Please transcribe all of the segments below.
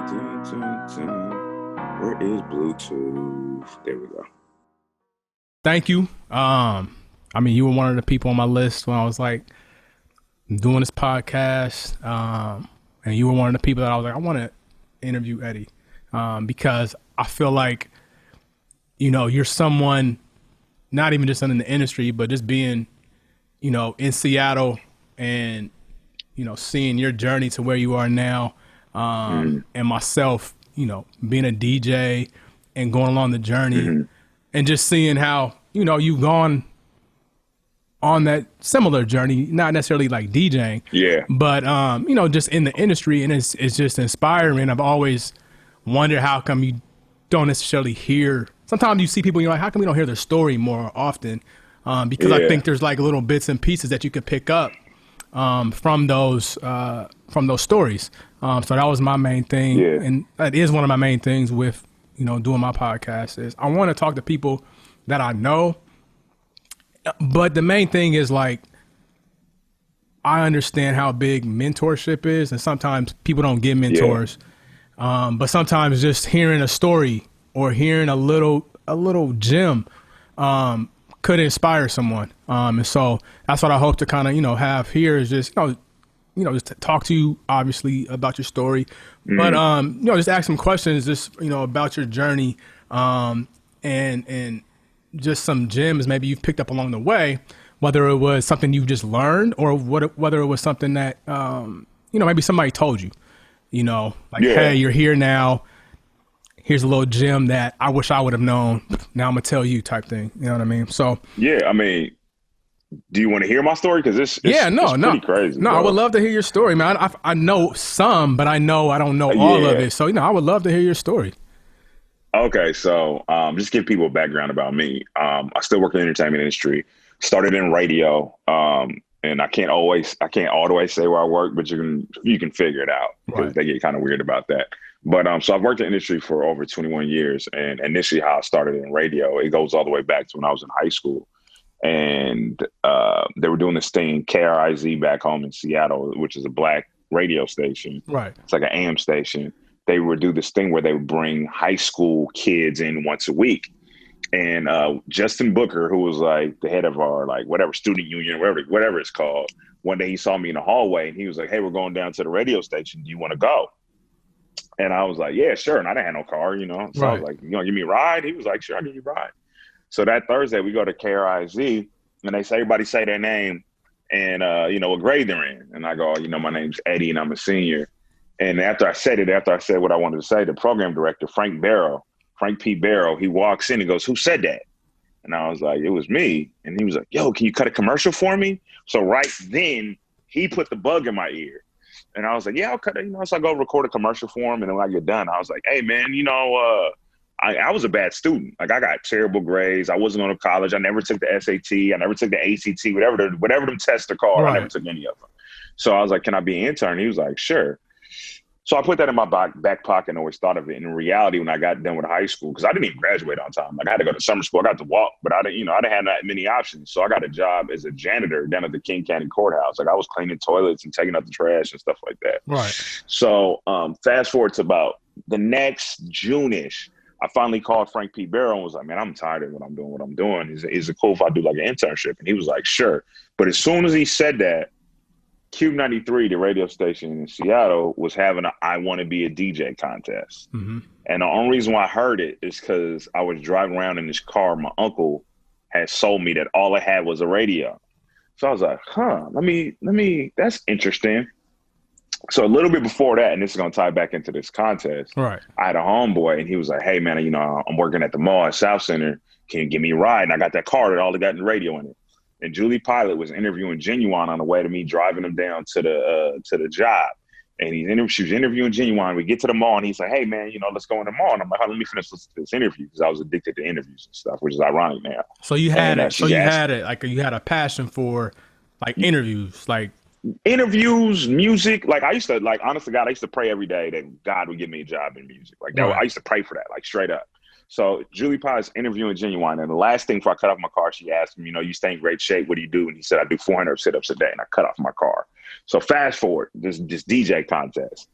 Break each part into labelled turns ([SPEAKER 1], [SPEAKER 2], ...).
[SPEAKER 1] Dun, dun, dun. Where is Bluetooth? There we go.
[SPEAKER 2] Thank you. You were one of the people on my list when I was like doing this podcast. And you were one of the people that I was like, I want to interview Eddie. Because I feel like, you're someone, not even just in the industry, but just being, in Seattle and, seeing your journey to where you are now. And myself, being a DJ and going along the journey and just seeing how, you've gone on that similar journey, not necessarily like DJing, but, just in the industry. And it's just inspiring. I've always wondered how come you don't necessarily hear, sometimes you see people, you're like, how come we don't hear their story more often? Because I think there's like little bits and pieces that you could pick up from those stories. So that was my main thing. And that is one of my main things with, doing my podcast is I want to talk to people that I know. But the main thing is like, I understand how big mentorship is. And sometimes people don't get mentors. But sometimes just hearing a story or hearing a little gem could inspire someone. And so that's what I hope to kind of, have here is just, just talk to you obviously about your story, but, just ask some questions just, about your journey, and just some gems maybe you've picked up along the way, whether it was something you just learned or whether it was something that, maybe somebody told you, hey, you're here now. Here's a little gem that I wish I would have known. Now I'm gonna tell you type thing. You know what I mean? So
[SPEAKER 1] do you want to hear my story? Because it's pretty crazy.
[SPEAKER 2] No,
[SPEAKER 1] bro.
[SPEAKER 2] I would love to hear your story, man. I know some, but I know I don't know all of it. So I would love to hear your story.
[SPEAKER 1] Okay, so just give people a background about me. I still work in the entertainment industry. Started in radio, and I can't all the way say where I work, but you can figure it out because they get kind of weird about that. But so I've worked in the industry for over 21 years, and initially how I started in radio, it goes all the way back to when I was in high school, and they were doing this thing KRIZ back home in Seattle, which is a black radio station.
[SPEAKER 2] Right,
[SPEAKER 1] it's like an AM station. They would do this thing where they would bring high school kids in once a week. And Justin Booker, who was like the head of our like whatever student union, whatever it's called, one day he saw me in the hallway and he was like, "Hey, we're going down to the radio station. Do you want to go?" And I was like, "Yeah, sure." And I didn't have no car, So I was like, "You gonna give me a ride?" He was like, "Sure, I'll give you a ride." So that Thursday we go to KRIZ and they say everybody say their name and what grade they're in. And I go, "My name's Eddie and I'm a senior." And after I said what I wanted to say, the program director, Frank P. Barrow, he walks in and goes, "Who said that?" And I was like, "It was me." And he was like, "Yo, can you cut a commercial for me?" So right then he put the bug in my ear. And I was like, "Yeah, I'll cut it." So I go record a commercial for him. And then when I get done, I was like, "Hey man, I was a bad student. Like I got terrible grades. I wasn't going to college. I never took the SAT. I never took the ACT, whatever them tests are called. I never took any of them." So I was like, "Can I be an intern?" He was like, "Sure." So I put that in my back pocket and always thought of it. And in reality, when I got done with high school, because I didn't even graduate on time. Like I had to go to summer school. I got to walk, but I didn't have that many options. So I got a job as a janitor down at the King County Courthouse. Like I was cleaning toilets and taking out the trash and stuff like that.
[SPEAKER 2] Right.
[SPEAKER 1] So fast forward to about the next June-ish, I finally called Frank P. Barrow and was like, "Man, I'm tired of what I'm doing. Is it cool if I do like an internship?" And he was like, "Sure." But as soon as he said that, Cube 93, the radio station in Seattle, was having a "I Want to Be a DJ" contest. And the only reason why I heard it is because I was driving around in this car. My uncle had sold me that all it had was a radio. So I was like, let me, that's interesting. So a little bit before that, and this is going to tie back into this contest,
[SPEAKER 2] right,
[SPEAKER 1] I had a homeboy and he was like, "Hey man, I'm working at the mall at South Center. Can you give me a ride?" And I got that car that all got the radio in it. And Julie Pilot was interviewing Genuine on the way to me driving him down to the job. And she was interviewing Genuine. We get to the mall and he's like, "Hey man, let's go in the mall." And I'm like, "Let me finish this interview," because I was addicted to interviews and stuff, which is ironic now.
[SPEAKER 2] So you had you had a passion for like interviews,
[SPEAKER 1] music. Like I used to, like, honest to God, I used to pray every day that God would give me a job in music. Like that, I used to pray for that, like straight up. So Julie Pye's interviewing Genuine, and the last thing before I cut off my car, she asked me, "You stay in great shape. What do you do?" And he said, "I do 400 sit-ups a day," and I cut off my car. So fast forward, this DJ contest.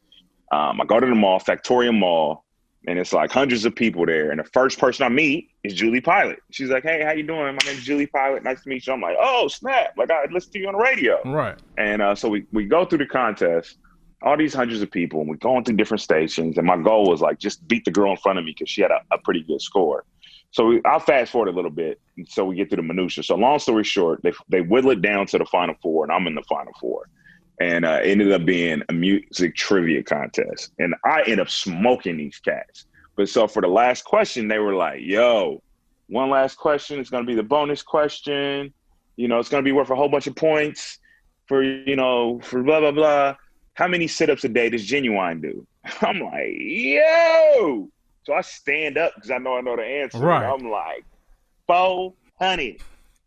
[SPEAKER 1] I go to the mall, Factoria Mall, and it's like hundreds of people there. And the first person I meet is Julie Pilot. She's like, "Hey, how you doing? My name's Julie Pilot. Nice to meet you." I'm like, "Oh, snap. Like, I listened to you on the radio."
[SPEAKER 2] Right.
[SPEAKER 1] And so we go through the contest, all these hundreds of people, and we're going through different stations. And my goal was like, just beat the girl in front of me because she had a pretty good score. So I'll fast forward a little bit so we get to the minutia. So long story short, they whittle it down to the Final Four, and I'm in the Final Four. And it ended up being a music trivia contest. And I ended up smoking these cats. But so for the last question, they were like, "Yo, one last question. It's going to be the bonus question. You know, it's going to be worth a whole bunch of points for, you know, for blah, blah, blah. How many sit-ups a day does Genuine do?" I'm like, "Yo." So I stand up because I know the answer.
[SPEAKER 2] Right.
[SPEAKER 1] I'm like, 400.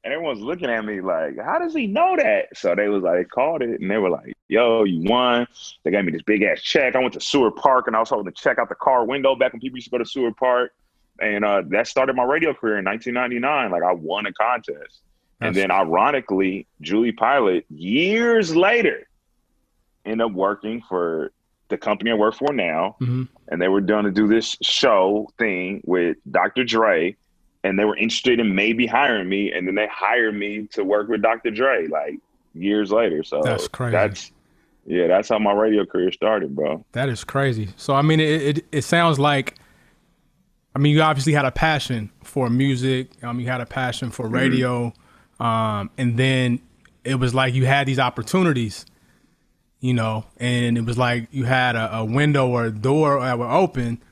[SPEAKER 1] And everyone's looking at me like, "How does he know that?" So they was like, they called it, and they were like, "Yo, you won." They gave me this big ass check. I went to Seward Park, and I was hoping to check out the car window back when people used to go to Seward Park. And that started my radio career in 1999. Like, I won a contest. And then ironically, Julie Pilot, years later, ended up working for the company I work for now.
[SPEAKER 2] Mm-hmm.
[SPEAKER 1] And they were going to do this show thing with Dr. Dre. And they were interested in maybe hiring me, and then they hired me to work with Dr. Dre like years later. So
[SPEAKER 2] that's crazy.
[SPEAKER 1] That's how my radio career started, bro.
[SPEAKER 2] That is crazy. So I mean, it sounds like, I mean, you obviously had a passion for music. You had a passion for radio, and then it was like you had these opportunities, you know, and it was like you had a window or a door that were open,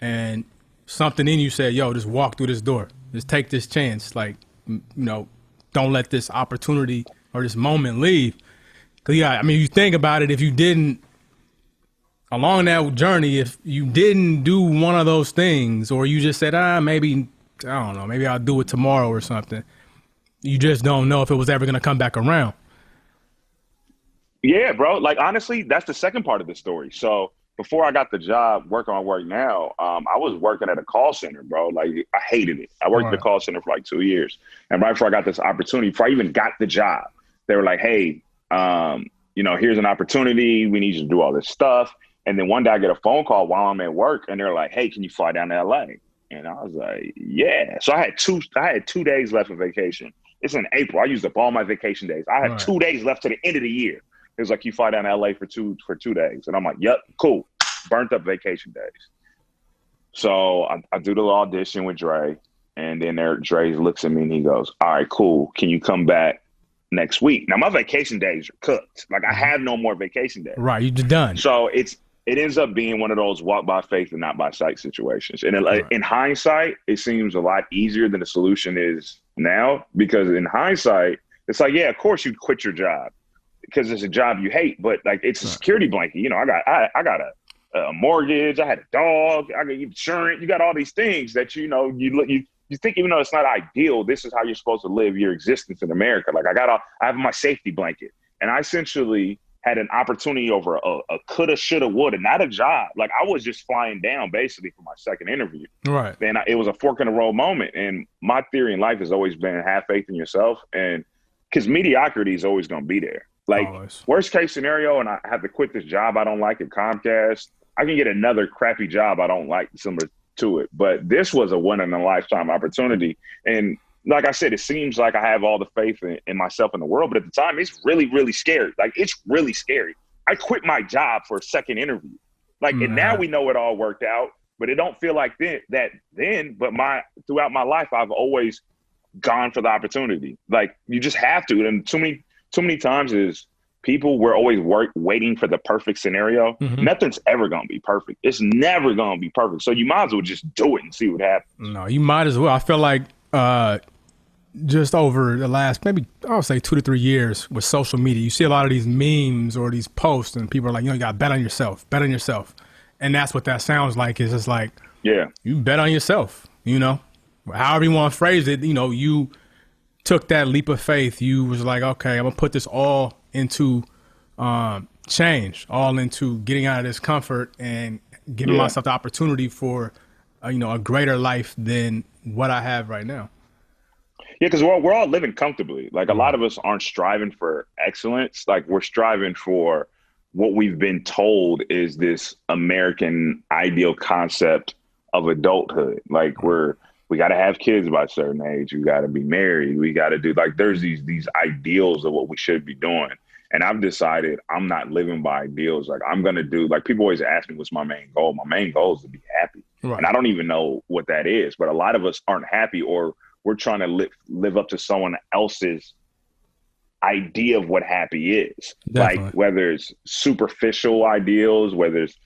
[SPEAKER 2] and something in you said, "Yo, just walk through this door. Just take this chance. Like, you know, don't let this opportunity or this moment leave." Because, yeah, I mean, you think about it, if you didn't, along that journey, if you didn't do one of those things, or you just said, maybe, I don't know, maybe I'll do it tomorrow or something, you just don't know if it was ever going to come back around.
[SPEAKER 1] Yeah, bro. Like, honestly, that's the second part of the story. So before I got the job working on work now, I was working at a call center, bro. Like, I hated it. I worked at the call center for like 2 years. And right before I got this opportunity, before I even got the job, they were like, "Hey, you know, here's an opportunity. We need you to do all this stuff." And then one day I get a phone call while I'm at work, and they're like, "Hey, can you fly down to LA?" And I was like, "Yeah." So I had 2 days left of vacation. It's in April. I used up all my vacation days. I had 2 days left to the end of the year. It was like, "You fly down to LA for 2 days." And I'm like, "Yep, cool." Burnt up vacation days. So I do the audition with Dre, and then Dre looks at me and he goes, "All right, cool. Can you come back next week?" Now my vacation days are cooked. Like, I have no more vacation days.
[SPEAKER 2] Right, you're done.
[SPEAKER 1] So it ends up being one of those walk by faith and not by sight situations. And in hindsight, it seems a lot easier than the solution is now, because in hindsight, it's like, yeah, of course you'd quit your job because it's a job you hate, but like, it's a security blanket. You know, I got a mortgage, I had a dog, I got insurance, you got all these things that, you know, you think, even though it's not ideal, this is how you're supposed to live your existence in America. Like, I have my safety blanket, and I essentially had an opportunity over a coulda, shoulda, woulda, not a job. Like, I was just flying down basically for my second interview.
[SPEAKER 2] Right.
[SPEAKER 1] Then it was a fork in the road moment. And my theory in life has always been have faith in yourself, and because mediocrity is always going to be there. Like, worst case scenario, and I have to quit this job I don't like at Comcast, I can get another crappy job I don't like similar to it. But this was a one-in-a-lifetime opportunity. And like I said, it seems like I have all the faith in myself in the world. But at the time, it's really, really scary. Like, it's really scary. I quit my job for a second interview. Like, and now we know it all worked out. But it don't feel like that then. But throughout my life, I've always gone for the opportunity. Like, you just have to. And too many times is people were always waiting for the perfect scenario. Mm-hmm. Nothing's ever going to be perfect. It's never going to be perfect. So you might as well just do it and see what happens.
[SPEAKER 2] No, you might as well. I feel like just over the last, maybe I'll say 2 to 3 years with social media, you see a lot of these memes or these posts, and people are like, you know, you got to bet on yourself, bet on yourself. And that's what that sounds like. Is just like,
[SPEAKER 1] yeah,
[SPEAKER 2] you bet on yourself, you know, however you want to phrase it. You know, you took that leap of faith. You was like, okay, I'm going to put this all into change, all into getting out of this comfort and giving myself the opportunity for, you know, a greater life than what I have right now.
[SPEAKER 1] Yeah, because we're all living comfortably. Like, a lot of us aren't striving for excellence. Like, we're striving for what we've been told is this American ideal concept of adulthood. Like we got to have kids by a certain age. We got to be married. We got to do like there's these ideals of what we should be doing. And I've decided I'm not living by ideals. Like I'm gonna do like people always ask me what's my main goal. My main goal is to be happy, and I don't even know what that is. But a lot of us aren't happy, or we're trying to live up to someone else's idea of what happy is.
[SPEAKER 2] Definitely.
[SPEAKER 1] Like whether it's superficial ideals, whether it's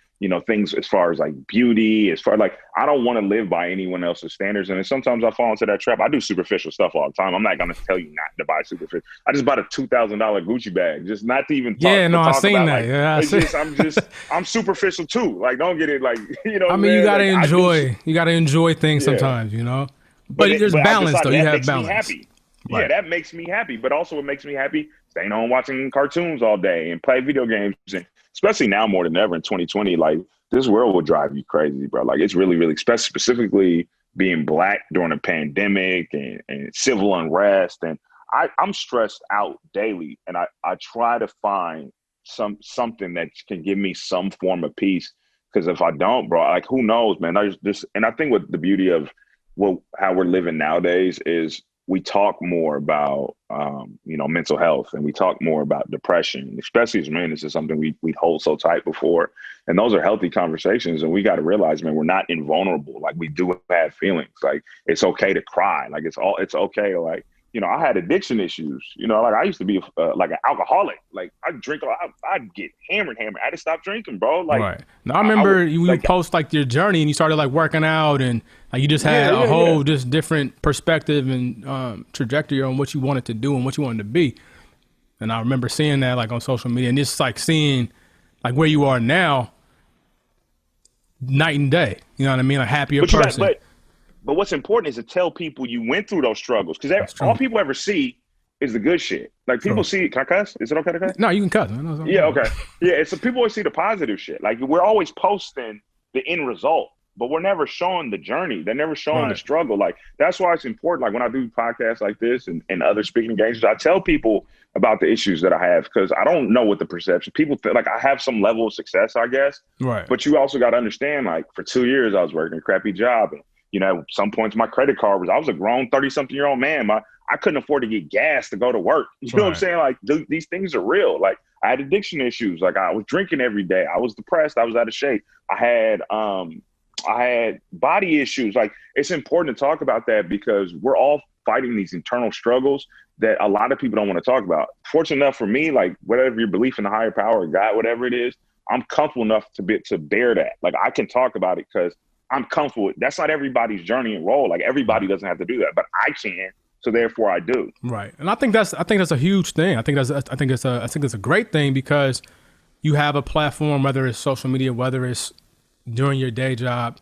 [SPEAKER 1] things as far as like beauty, as far like I don't want to live by anyone else's standards. And then sometimes I fall into that trap. I do superficial stuff all the time. I'm not gonna tell you not to buy superficial. I just bought a $2,000 Gucci bag, just not to even talk.
[SPEAKER 2] Yeah, no, I've seen that.
[SPEAKER 1] Like,
[SPEAKER 2] yeah,
[SPEAKER 1] I'm superficial too. Like don't get it like
[SPEAKER 2] I mean, you gotta enjoy things sometimes, But there's balance though. You have balance.
[SPEAKER 1] Happy. Right. Yeah, that makes me happy. But also what makes me happy, staying home watching cartoons all day and play video games. And especially now more than ever in 2020, like this world will drive you crazy, bro. Like it's really, really specifically being Black during a pandemic and civil unrest. And I'm stressed out daily. And I try to find something that can give me some form of peace. Because if I don't, bro, like who knows, man. And I think what the beauty of how we're living nowadays is we talk more about, mental health, and we talk more about depression, especially as men. This is something we'd hold so tight before. And those are healthy conversations. And we got to realize, man, we're not invulnerable. Like we do have feelings. Like it's okay to cry. Like it's okay to like, I had addiction issues, like I used to be like an alcoholic. Like I'd drink, I'd get hammered. I had to stop drinking, bro. Like,
[SPEAKER 2] right. Now, I remember you post like your journey and you started like working out and like you just had a whole just different perspective and trajectory on what you wanted to do and what you wanted to be. And I remember seeing that like on social media and just like seeing like where you are now, night and day, you know what I mean? A happier person.
[SPEAKER 1] But what's important is to tell people you went through those struggles, because all people ever see is the good shit. Like people see, can I cuss? Is it okay to cuss?
[SPEAKER 2] No, you can cuss. Man.
[SPEAKER 1] Yeah, okay. Yeah, it's people always see the positive shit. Like we're always posting the end result, but we're never showing the journey. They're never showing the struggle. Like that's why it's important. Like when I do podcasts like this and other speaking engagements, I tell people about the issues that I have, because I don't know what the perception people like. I have some level of success, I guess.
[SPEAKER 2] Right.
[SPEAKER 1] But you also got to understand, like for 2 years I was working a crappy job. And, at some points my credit card I was a grown 30-something-year-old man. I couldn't afford to get gas to go to work. You know what I'm saying? Like these things are real. Like I had addiction issues. Like I was drinking every day. I was depressed. I was out of shape. I had body issues. Like it's important to talk about that, because we're all fighting these internal struggles that a lot of people don't want to talk about. Fortunate enough for me, like whatever your belief in the higher power, God, whatever it is, I'm comfortable enough to bear that. Like I can talk about it because I'm comfortable with. That's not everybody's journey and role. Like everybody doesn't have to do that, but I can. So therefore I do.
[SPEAKER 2] Right. And I think that's a huge thing. I think it's a great thing, because you have a platform, whether it's social media, whether it's during your day job,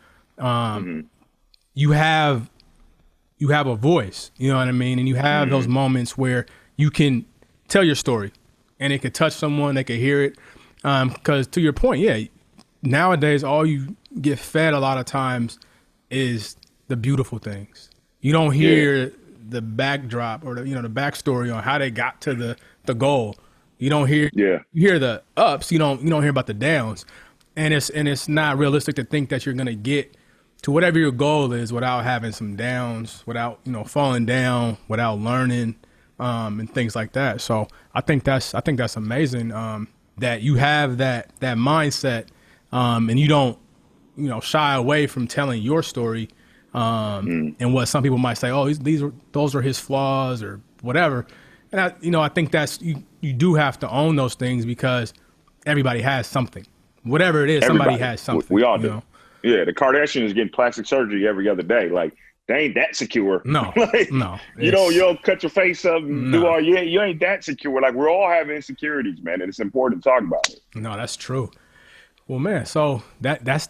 [SPEAKER 2] you have a voice, you know what I mean? And you have those moments where you can tell your story and it could touch someone, they could hear it. Because to your point, nowadays, all you get fed a lot of times is the beautiful things. You don't hear the backdrop or the backstory on how they got to the goal. You don't hear you hear the ups. You don't hear about the downs, and it's not realistic to think that you're gonna get to whatever your goal is without having some downs, without falling down, without learning, and things like that. So I think that's amazing that you have that mindset, and you don't shy away from telling your story, and what some people might say, oh, those are his flaws or whatever. And I think that's you do have to own those things, because everybody has something, whatever it is. Somebody has something.
[SPEAKER 1] We all do. Yeah, the Kardashians getting plastic surgery every other day. Like they ain't that secure.
[SPEAKER 2] No,
[SPEAKER 1] like,
[SPEAKER 2] no.
[SPEAKER 1] You don't cut your face up and do all. You ain't that secure. Like we're all having insecurities, man, and it's important to talk about it.
[SPEAKER 2] No, that's true. Well, man, so that's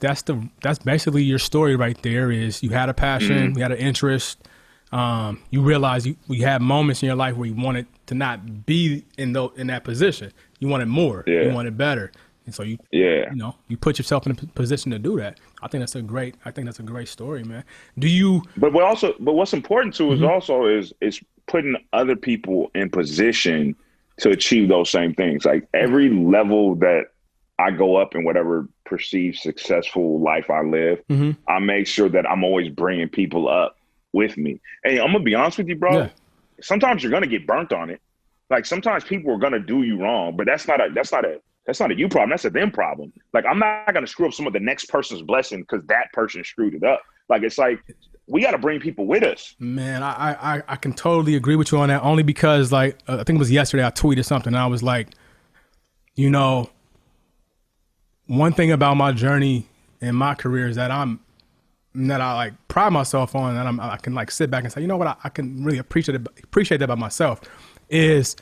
[SPEAKER 2] basically your story right there. Is you had a passion, you had an interest, you realized you had moments in your life where you wanted to not be in that position. You wanted more, you wanted better, and so you put yourself in a position to do that. I think that's a great story, man. But
[SPEAKER 1] what's important too is putting other people in position to achieve those same things. Like every level that I go up in whatever perceived successful life I live,
[SPEAKER 2] Mm-hmm.
[SPEAKER 1] I make sure that I'm always bringing people up with me. Hey, I'm gonna be honest with you,
[SPEAKER 2] Yeah.
[SPEAKER 1] bro. Sometimes you're gonna get burnt on it. Like sometimes people are gonna do you wrong, but that's not a you problem. That's a them problem. Like I'm not gonna screw up some of the next person's blessing because that person screwed it up. Like it's like we got to bring people with us.
[SPEAKER 2] Man, I can totally agree with you on that. Only because like I think it was yesterday I tweeted something. And I was like, you know, one thing about my journey in my career is that I like pride myself on, and I can like sit back and say, you know what, I can really appreciate that about myself. Is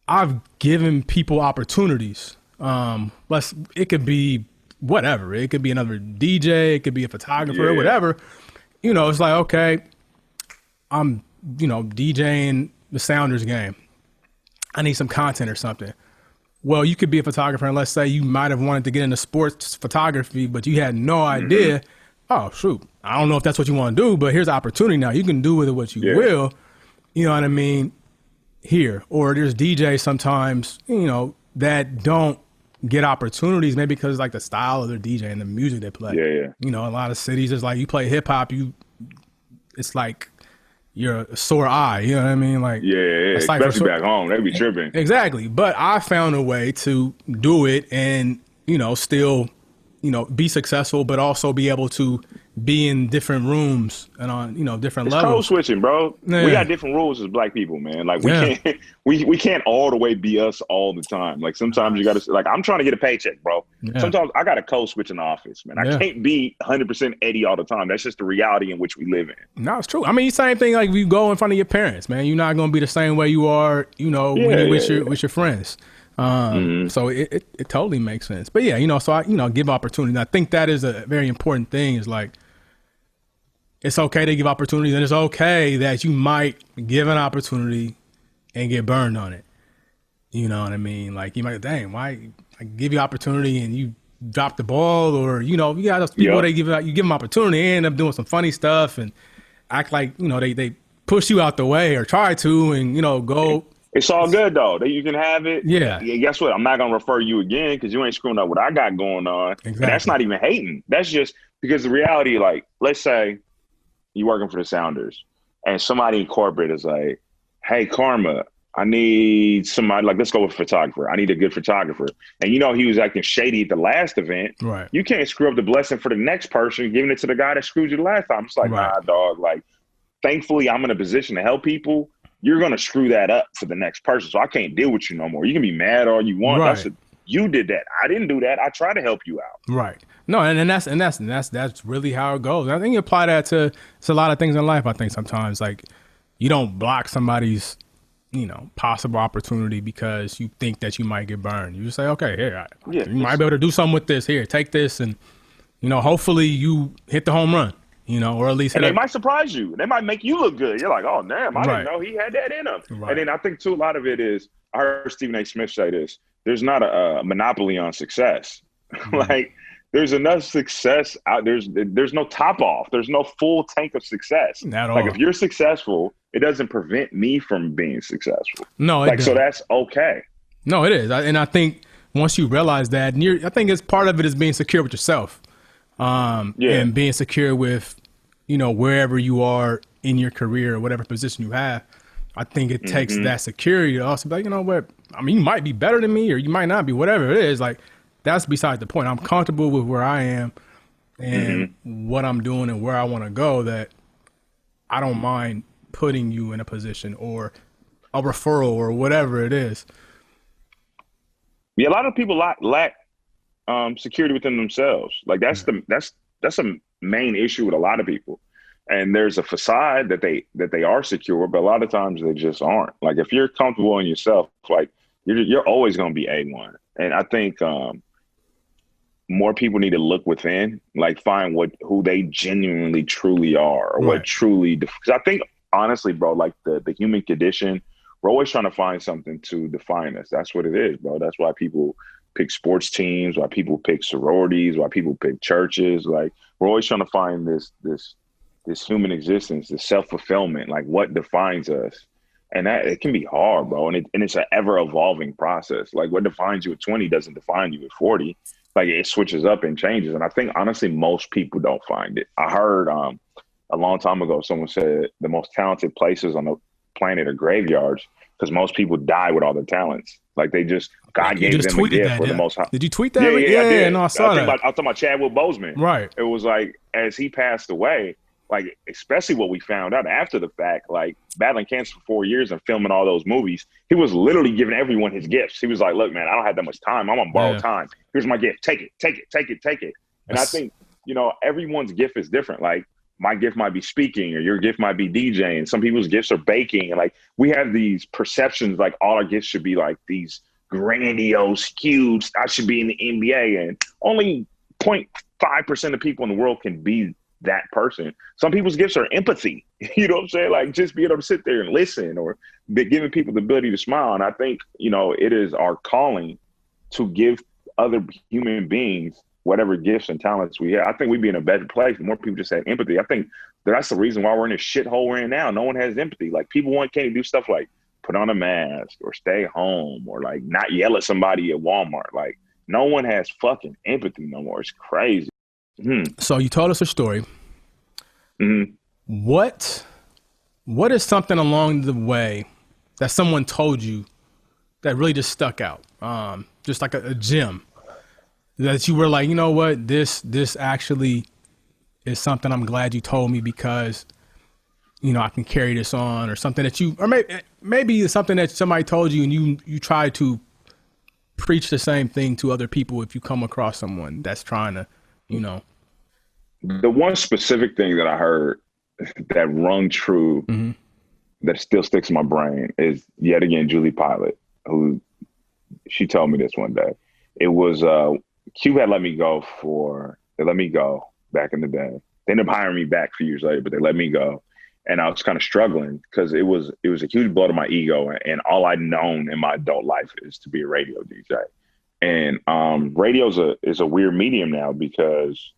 [SPEAKER 2] I've given people opportunities. It could be whatever. It could be another DJ. It could be a photographer, or whatever. You know, it's like, okay, I'm, DJing the Sounders game. I need some content or something. Well, you could be a photographer, and let's say you might have wanted to get into sports photography, but you had no idea. Oh, shoot, I don't know if that's what you want to do, but here's the opportunity now. You can do with it what you will. You know what I mean? Here. Or there's DJs sometimes, that don't get opportunities, maybe because like the style of their DJ and the music they play. A lot of cities is like you play hip hop, it's like you're a sore eye. You know what I mean? Like
[SPEAKER 1] especially back home, they be tripping.
[SPEAKER 2] Exactly. But I found a way to do it and still be successful, but also be able to be in different rooms and on different levels.
[SPEAKER 1] Code switching, bro. We got different rules as black people, man. Like we can't all the way be us all the time. Like sometimes you gotta, like I'm trying to get a paycheck, bro. Sometimes I gotta code switch in the office, man. I can't be 100% Eddie all the time. That's just the reality in which we live in.
[SPEAKER 2] No, it's true. I mean, same thing. Like you go in front of your parents, man. You're not gonna be the same way you are, when you're with your friends. So it totally makes sense. But so I give opportunity. And I think that is a very important thing. Is like it's okay to give opportunities, and it's okay that you might give an opportunity and get burned on it. You know what I mean? Like you might, dang, why I give you opportunity and you drop the ball, or you got those people you give them opportunity, and end up doing some funny stuff and act like they push you out the way or try to, and go.
[SPEAKER 1] It's all good though. That you can have it.
[SPEAKER 2] Yeah.
[SPEAKER 1] Guess what? I'm not gonna refer you again because you ain't screwing up what I got going on. Exactly. And that's not even hating. That's just because the reality, like, let's say you working for the Sounders and somebody in corporate is like, hey, Karma, I need somebody, like, let's go with a photographer. I need a good photographer. And he was acting shady at the last event.
[SPEAKER 2] Right.
[SPEAKER 1] You can't screw up the blessing for the next person, giving it to the guy that screwed you the last time. It's like, nah, dog. Like, thankfully, I'm in a position to help people. You're going to screw that up for the next person. So I can't deal with you no more. You can be mad all you want.
[SPEAKER 2] Right.
[SPEAKER 1] You did that. I didn't do that. I try to help you out.
[SPEAKER 2] Right. No, and that's really how it goes. I think you apply that to a lot of things in life. I think sometimes like you don't block somebody's, possible opportunity because you think that you might get burned. You just say, okay, here, you might be able to do something with this. Here, take this, and hopefully you hit the home run. Or at least
[SPEAKER 1] they might surprise you. They might make you look good. You're like, oh, damn, I didn't know he had that in him. Right. And then I think, too, a lot of it is, I heard Stephen A. Smith say this, there's not a monopoly on success. Like, there's enough success out. There's no top off. There's no full tank of success.
[SPEAKER 2] At all.
[SPEAKER 1] Like, if you're successful, it doesn't prevent me from being successul.
[SPEAKER 2] No, it doesn't.
[SPEAKER 1] So that's okay.
[SPEAKER 2] No, it is. And I think once you realize that, and I think it's part of it is being secure with yourself. And being secure with, wherever you are in your career or whatever position you have. I think it takes that security to also be like, you know what? I mean, you might be better than me or you might not be, whatever it is. Like, that's beside the point. I'm comfortable with where I am and what I'm doing and where I want to go, that I don't mind putting you in a position or a referral or whatever it is.
[SPEAKER 1] Yeah, a lot of people lack security within themselves. Like that's a main issue with a lot of people. And there's a facade that they are secure, but a lot of times they just aren't. Like if you're comfortable in yourself, like you're always going to be A1. And I think more people need to look within, like find who they genuinely truly are, or what truly. Because I think honestly, bro, like the human condition, we're always trying to find something to define us. That's what it is, bro. That's why people pick sports teams, why people pick sororities, why people pick churches. Like we're always trying to find this human existence, this self-fulfillment, like what defines us. And that it can be hard, bro. And it's an ever evolving process. Like what defines you at 20 doesn't define you at 40. Like it switches up and changes. And I think honestly, most people don't find it. I heard a long time ago, someone said the most talented places on the planet are graveyards because most people die with all their talents. Like they just God
[SPEAKER 2] You
[SPEAKER 1] gave
[SPEAKER 2] just
[SPEAKER 1] them a
[SPEAKER 2] tweeted
[SPEAKER 1] gift
[SPEAKER 2] that,
[SPEAKER 1] for the
[SPEAKER 2] yeah.
[SPEAKER 1] most.
[SPEAKER 2] Did you tweet that?
[SPEAKER 1] Yeah, yeah, I
[SPEAKER 2] Yeah,
[SPEAKER 1] did.
[SPEAKER 2] no, I saw that.
[SPEAKER 1] I was talking about Chadwick Boseman.
[SPEAKER 2] Right.
[SPEAKER 1] It was like as he passed away, like especially what we found out after the fact, like battling cancer for 4 years and filming all those movies, he was literally giving everyone his gifts. He was like, "Look, man, I don't have that much time. I'm on borrowed time. Here's my gift. Take it, take it, take it, take it." And I think everyone's gift is different. Like my gift might be speaking, or your gift might be DJing. Some people's gifts are baking, and like we have these perceptions, like all our gifts should be like these grandiose, huge. I should be in the NBA, and only 0.5% of people in the world can be that person. Some people's gifts are empathy. You know what I'm saying? Like just being able to sit there and listen, or giving people the ability to smile. And I think, it is our calling to give other human beings whatever gifts and talents we have. I think we'd be in a better place. The more people just have empathy. I think that's the reason why we're in this shithole we're in now. No one has empathy. Like people can't do stuff like put on a mask or stay home or like not yell at somebody at Walmart. Like no one has fucking empathy no more. It's crazy.
[SPEAKER 2] So you told us a story.
[SPEAKER 1] Mm-hmm.
[SPEAKER 2] What is something along the way that someone told you that really just stuck out? Just like a gem that you were like, you know what, this actually is something I'm glad you told me because, I can carry this on, or something that or maybe it's something that somebody told you and you try to preach the same thing to other people if you come across someone that's trying to,
[SPEAKER 1] The one specific thing that I heard that rung true, that still sticks in my brain is yet again Julie Pilot, who she told me this one day. It was Q had let me go back in the day. They ended up hiring me back a few years later, but they let me go. And I was kind of struggling because it was a huge blow to my ego. And all I'd known in my adult life is to be a radio DJ. And radio is a weird medium now because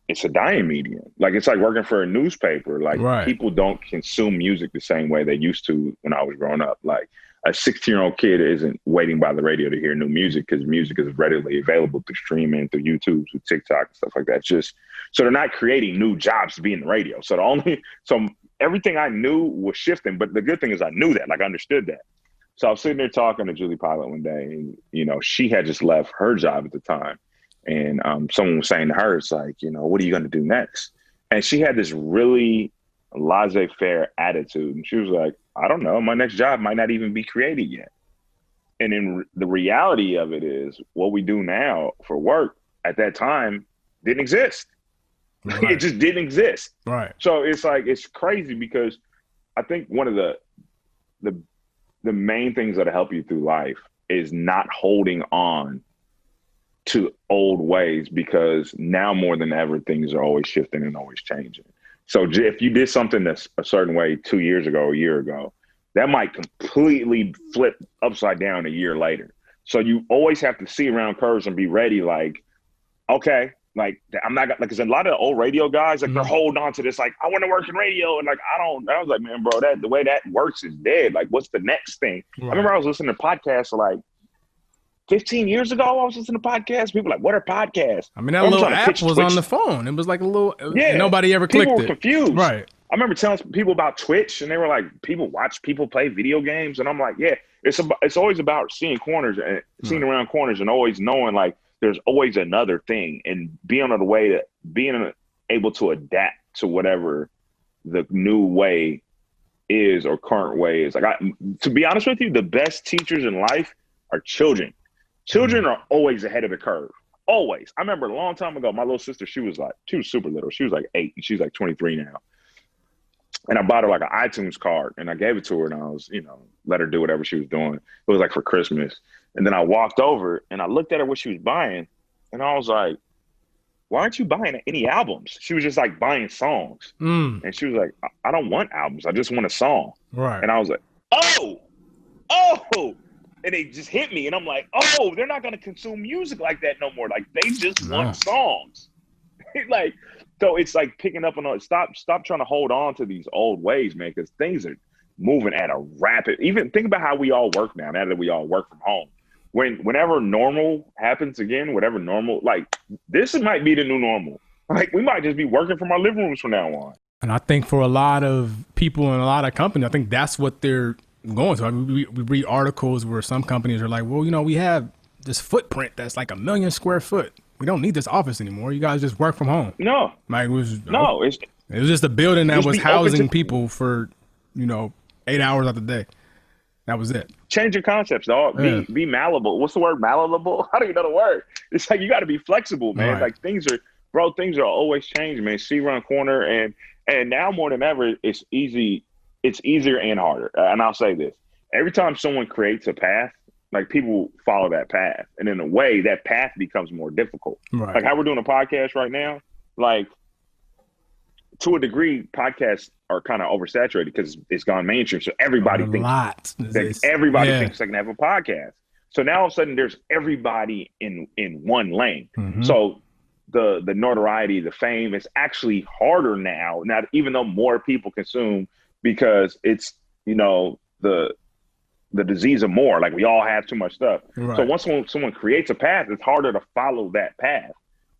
[SPEAKER 1] it's a dying medium. Like it's like working for a newspaper. Like people don't consume music the same way they used to when I was growing up. Like a 16-year-old kid isn't waiting by the radio to hear new music because music is readily available through streaming, through YouTube, through TikTok and stuff like that. So they're not creating new jobs to be in the radio. So everything I knew was shifting. But the good thing is I knew that, like I understood that. So I was sitting there talking to Julie Pilot one day, and she had just left her job at the time. And someone was saying to her, it's like, what are you going to do next? And she had this really laissez-faire attitude. And she was like, I don't know. My next job might not even be created yet. And then the reality of it is what we do now for work at that time didn't exist. Right. It just didn't exist.
[SPEAKER 2] Right.
[SPEAKER 1] So it's like, it's crazy because I think one of the main things that'll help you through life is not holding on to old ways, because now more than ever, things are always shifting and always changing. So if you did something that's a certain way 2 years ago, a year ago, that might completely flip upside down a year later. So you always have to see around curves and be ready. Like, okay, like I'm not like, because a lot of the old radio guys, like they're holding on to this, like I want to work in radio, and like I was like, man, bro, the way that works is dead. Like, what's the next thing? Right. I remember I was listening to podcasts like 15 years ago. I was listening to podcasts. People were like, what are podcasts?
[SPEAKER 2] I mean, that little app was on the phone. It was like a little, nobody ever clicked it.
[SPEAKER 1] People were confused.
[SPEAKER 2] Right.
[SPEAKER 1] I remember telling people about Twitch, and they were like, people watch people play video games. And I'm like, yeah, it's always about seeing corners and seeing around corners and always knowing like there's always another thing, and being able to adapt to whatever the new way is or current way is. Like, to be honest with you, the best teachers in life are children. Children are always ahead of the curve. Always. I remember a long time ago, my little sister, she was super little. She was like 8, and she's like 23 now. And I bought her like an iTunes card, and I gave it to her, and I was, let her do whatever she was doing. It was like for Christmas. And then I walked over and I looked at her what she was buying, and I was like, why aren't you buying any albums? She was just like buying songs. And she was like, I don't want albums. I just want a song.
[SPEAKER 2] Right.
[SPEAKER 1] And I was like, oh. And it just hit me. And I'm like, oh, they're not going to consume music like that no more. Like, they just want songs. Like, so it's like picking up on, stop trying to hold on to these old ways, man, because moving at a rapid. Even think about how we all work now that we all work from home. Whenever normal happens again, whatever normal, like this might be the new normal. Like we might just be working from our living rooms from now on.
[SPEAKER 2] And I think for a lot of people and a lot of companies, I think that's what they're going to. I mean, we read articles where some companies are like, well, we have this footprint that's like 1 million square foot. We don't need this office anymore. You guys just work from home.
[SPEAKER 1] No,
[SPEAKER 2] like it was just a building that was housing people for 8 hours of the day. That was it.
[SPEAKER 1] Change your concepts, dog.
[SPEAKER 2] Yeah.
[SPEAKER 1] Be malleable. What's the word? Malleable? I don't even know the word. It's like you got to be flexible, man.
[SPEAKER 2] Right.
[SPEAKER 1] Like things are always changing, man. See around corner, and now more than ever, it's easy. It's easier and harder. And I'll say this: every time someone creates a path, like people follow that path, and in a way, that path becomes more difficult.
[SPEAKER 2] Right.
[SPEAKER 1] Like how we're doing a podcast right now, like to a degree, podcasts are kind of oversaturated because it's gone mainstream. So everybody thinks they can have a podcast. So now all of a sudden there's everybody in one lane.
[SPEAKER 2] Mm-hmm.
[SPEAKER 1] So the notoriety, the fame, is actually harder now, even though more people consume, because it's, the disease of more, like we all have too much stuff.
[SPEAKER 2] Right.
[SPEAKER 1] So once someone creates a path, it's harder to follow that path.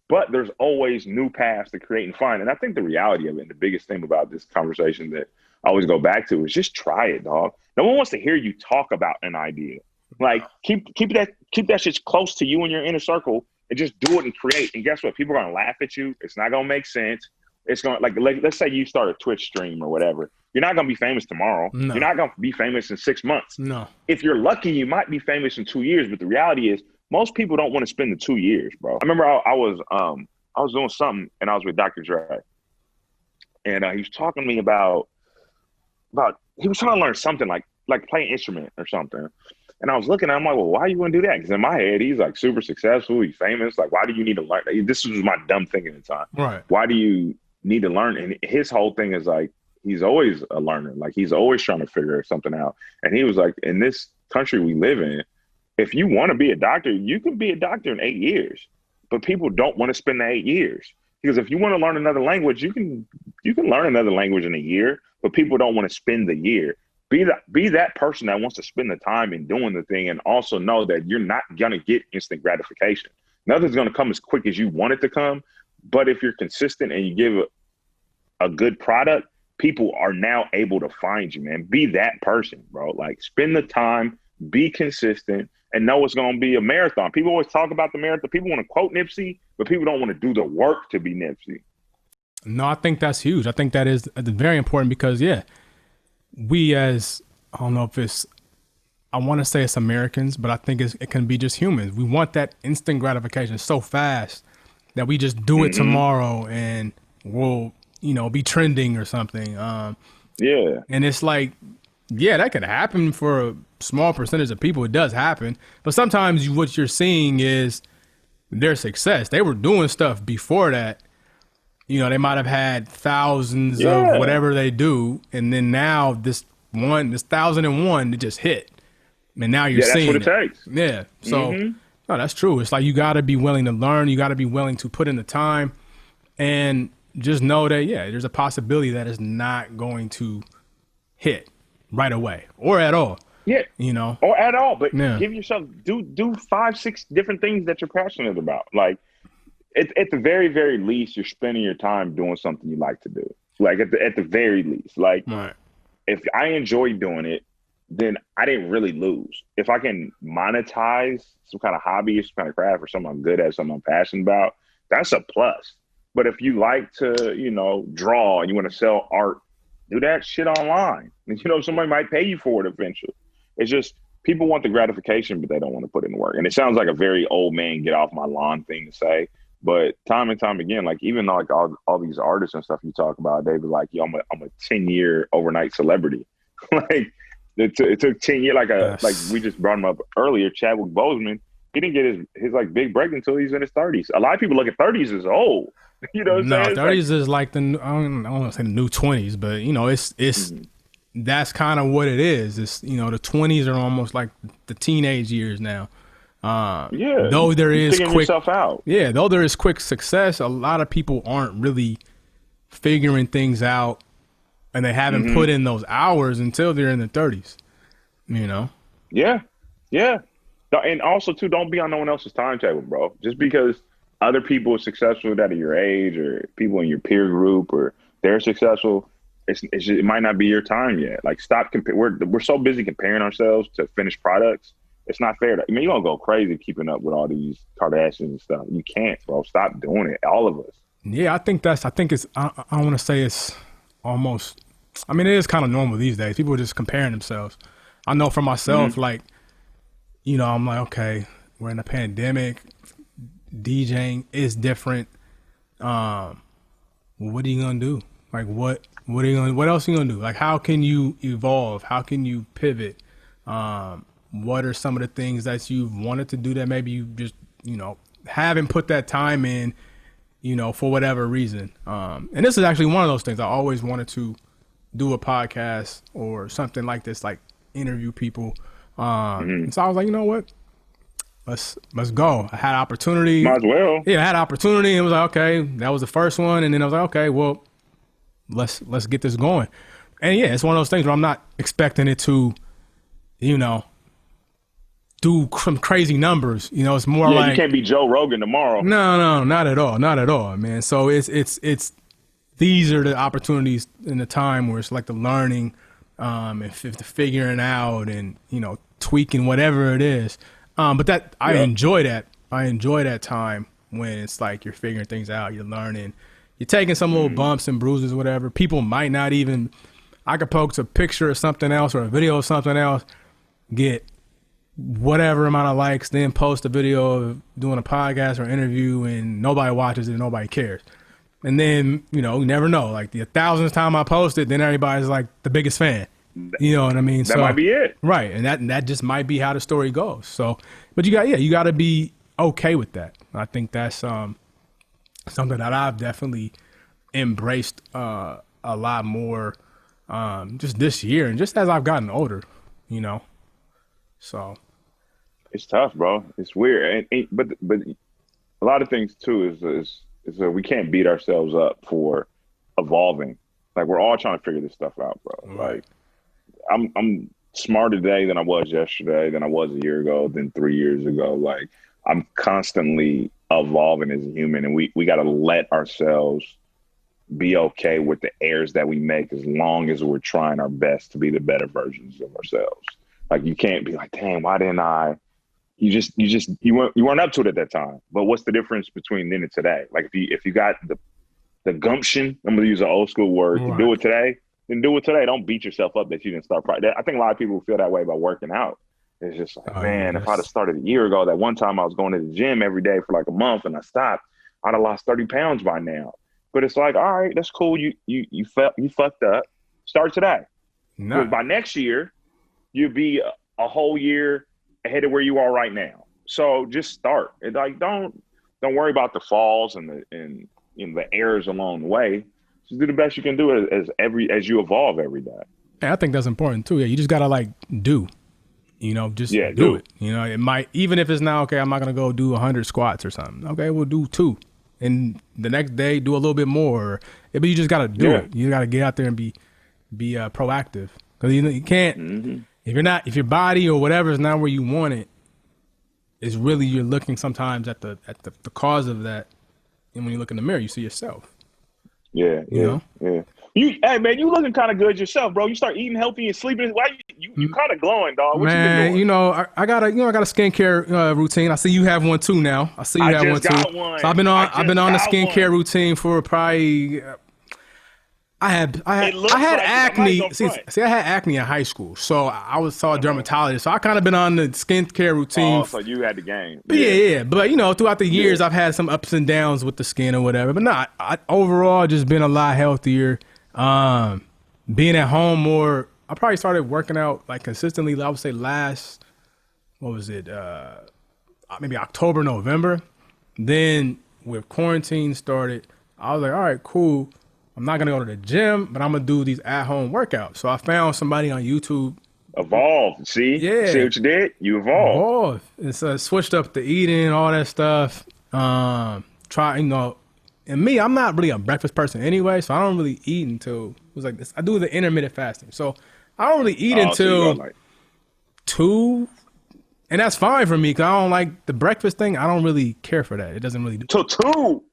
[SPEAKER 1] But there's always new paths to create and find. And I think the reality of it, and the biggest thing about this conversation that I always go back to, is just try it, dog. No one wants to hear you talk about an idea. Like keep that shit close to you and your inner circle, and just do it and create. And guess what? People are gonna laugh at you. It's not gonna make sense. It's gonna like let's say you start a Twitch stream or whatever. You're not gonna be famous tomorrow.
[SPEAKER 2] No.
[SPEAKER 1] You're not gonna be famous in 6 months.
[SPEAKER 2] No.
[SPEAKER 1] If you're lucky, you might be famous in 2 years. But the reality is, most people don't want to spend the 2 years, bro. I remember I was doing something, and I was with Dr. Dre, and he was talking to me about he was trying to learn something like play an instrument or something. And I was looking at him like, well, why you want to do that? Because in my head, he's like super successful, he's famous. Like, why do you need to learn? This was my dumb thinking at the time.
[SPEAKER 2] Right.
[SPEAKER 1] Why do you need to learn? And his whole thing is like, he's always a learner. Like he's always trying to figure something out. And he was like, in this country we live in, if you want to be a doctor, you can be a doctor in 8 years, but people don't want to spend the 8 years. Because if you want to learn another language, you can learn another language in a year, but people don't want to spend the year. Be that person that wants to spend the time in doing the thing, and also know that you're not going to get instant gratification. Nothing's going to come as quick as you want it to come. But if you're consistent and you give a good product, people are now able to find you, man. Be that person, bro. Like spend the time, be consistent, and know it's going to be a marathon. People always talk about the marathon. People want to quote Nipsey, but people don't want to do the work to be Nipsey.
[SPEAKER 2] No, I think that's huge. I think that is very important because, we as, I don't know if it's, I want to say it's Americans, but I think it can be just humans. We want that instant gratification so fast that we just do it tomorrow and we'll, be trending or something.
[SPEAKER 1] Yeah.
[SPEAKER 2] And it's like, that could happen for a small percentage of people. It does happen. But sometimes what you're seeing is their success. They were doing stuff before that. They might have had thousands of whatever they do. And then now this 1,001, it just hit. And now you're seeing
[SPEAKER 1] that's what it takes.
[SPEAKER 2] Yeah. So, no, that's true. It's like you got to be willing to learn. You got to be willing to put in the time. And just know that, there's a possibility that it's not going to hit right away or at all.
[SPEAKER 1] Yeah. Or at all. But give yourself, do 5, 6 different things that you're passionate about. Like, at the very, very least, you're spending your time doing something you like to do. Like at the very least, like if I enjoy doing it, then I didn't really lose. If I can monetize some kind of hobby, some kind of craft, or something I'm good at, something I'm passionate about, that's a plus. But if you like to, draw and you want to sell art, do that shit online. And, somebody might pay you for it eventually. It's just people want the gratification, but they don't want to put in the work. And it sounds like a very old man get off my lawn thing to say. But time and time again, like even like all these artists and stuff you talk about, they be like, yo, I'm a 10-year overnight celebrity. Like it took 10 years. Like we just brought him up earlier, Chadwick Boseman. He didn't get his like big break until he's in his 30s. A lot of people look at 30s as old. What I'm saying?
[SPEAKER 2] 30s is like I don't want to say the new 20s, but it's that's kind of what it is. It's the 20s are almost like the teenage years now. Though there is quick
[SPEAKER 1] yourself out.
[SPEAKER 2] Though there is quick success, a lot of people aren't really figuring things out and they haven't put in those hours until they're in their 30s, you know?
[SPEAKER 1] Yeah. Yeah. And also, too, don't be on no one else's timetable, bro. Just because other people are successful that are your age or people in your peer group or they're successful, it might not be your time yet. Like, stop. We're so busy comparing ourselves to finished products. It's not fair. I mean, you're going to go crazy keeping up with all these Kardashians and stuff. You can't, bro. Stop doing it. All of us.
[SPEAKER 2] Yeah, I think it's, I want to say it's almost, I mean, it is kind of normal these days. People are just comparing themselves. I know for myself, like, you know, I'm like, okay, we're in a pandemic. DJing is different. Well, what are you going to do? Like, what else are you going to do? Like, how can you evolve? How can you pivot? What are some of the things that you've wanted to do that maybe you just, you know, haven't put that time in, you know, for whatever reason. And this is actually one of those things. I always wanted to do a podcast or something like this, like interview people. And so I was like, you know what? Let's go. I had opportunity.
[SPEAKER 1] Might as well.
[SPEAKER 2] Yeah, I had opportunity and was like, okay, that was the first one. And then I was like, okay, well, let's get this going. And yeah, it's one of those things where I'm not expecting it to, you know, do some crazy numbers. You know, it's more like,
[SPEAKER 1] you can't be Joe Rogan tomorrow.
[SPEAKER 2] No, not at all. Not at all, man. So it's these are the opportunities in the time where it's like the learning, and the figuring out and, you know, tweaking whatever it is. But that I enjoy that. I enjoy that time when it's like you're figuring things out, you're learning, you're taking some little bumps and bruises, whatever. People might not even, I could post a picture of something else or a video of something else, get whatever amount of likes, then post a video of doing a podcast or interview and nobody watches it and nobody cares. And then, you know, you never know, like the 1,000th time I post it, then everybody's like the biggest fan. You know what I mean?
[SPEAKER 1] That might be it.
[SPEAKER 2] Right. And that just might be how the story goes. So, but you got to be okay with that. I think that's something that I've definitely embraced a lot more just this year and just as I've gotten older, you know. So
[SPEAKER 1] it's tough, bro. It's weird. But a lot of things too is we can't beat ourselves up for evolving. Like, we're all trying to figure this stuff out, bro.
[SPEAKER 2] Right.
[SPEAKER 1] Like, I'm smarter today than I was yesterday, than I was a year ago, than 3 years ago. Like, I'm constantly evolving as a human, and we got to let ourselves be okay with the errors that we make as long as we're trying our best to be the better versions of ourselves. Like, you can't be like, damn, why didn't I? You weren't up to it at that time. But what's the difference between then and today? Like, if you got the gumption, I'm going to use an old school word, to do it today, then do it today. Don't beat yourself up that you didn't start. I think a lot of people feel that way about working out. It's just like, if I'd have started a year ago, that one time I was going to the gym every day for like a month and I stopped, I'd have lost 30 pounds by now. But it's like, all right, that's cool. You fucked up. Start today. No. Because by next year, you'll be a whole year ahead of where you are right now. So just start. It's like, don't worry about the falls and the errors along the way. Just do the best you can do as you evolve every day.
[SPEAKER 2] Yeah, I think that's important too. Yeah, you just gotta like do. You know, just do it. You know, it might, even if it's not, okay, I'm not going to go do 100 squats or something. Okay, we'll do 2. And the next day, do a little bit more. But you just got to do it. You got to get out there and be proactive. Because you can't, if your body or whatever is not where you want it, it's really, you're looking sometimes at the cause of that. And when you look in the mirror, you see yourself.
[SPEAKER 1] Yeah. Hey man, you looking kind of good yourself, bro. You start eating healthy and sleeping. Why you kind of glowing, dog? What you been doing?
[SPEAKER 2] You know, I got a skincare routine. I see you have one too now. I see you have one too. One. So I've been on the skincare routine for probably. I had acne. See, I had acne in high school, so I saw a dermatologist. So I kind of been on the skincare routine.
[SPEAKER 1] Oh, so you had the game.
[SPEAKER 2] Yeah. But you know, throughout the years, I've had some ups and downs with the skin or whatever. But overall, just been a lot healthier. Being at home more. I probably started working out like consistently. I would say last, what was it? Maybe October, November. Then with quarantine started, I was like, all right, cool. I'm not gonna go to the gym, but I'm gonna do these at-home workouts. So I found somebody on YouTube.
[SPEAKER 1] Evolve. See? Yeah. See what you did? You evolved.
[SPEAKER 2] It's switched up the eating, all that stuff. And me, I'm not really a breakfast person anyway, so I don't really eat until was like this. I do the intermittent fasting, so I don't really eat
[SPEAKER 1] So you
[SPEAKER 2] until
[SPEAKER 1] go like
[SPEAKER 2] 2, and that's fine for me because I don't like the breakfast thing. I don't really care for that. It doesn't really do.
[SPEAKER 1] till 2.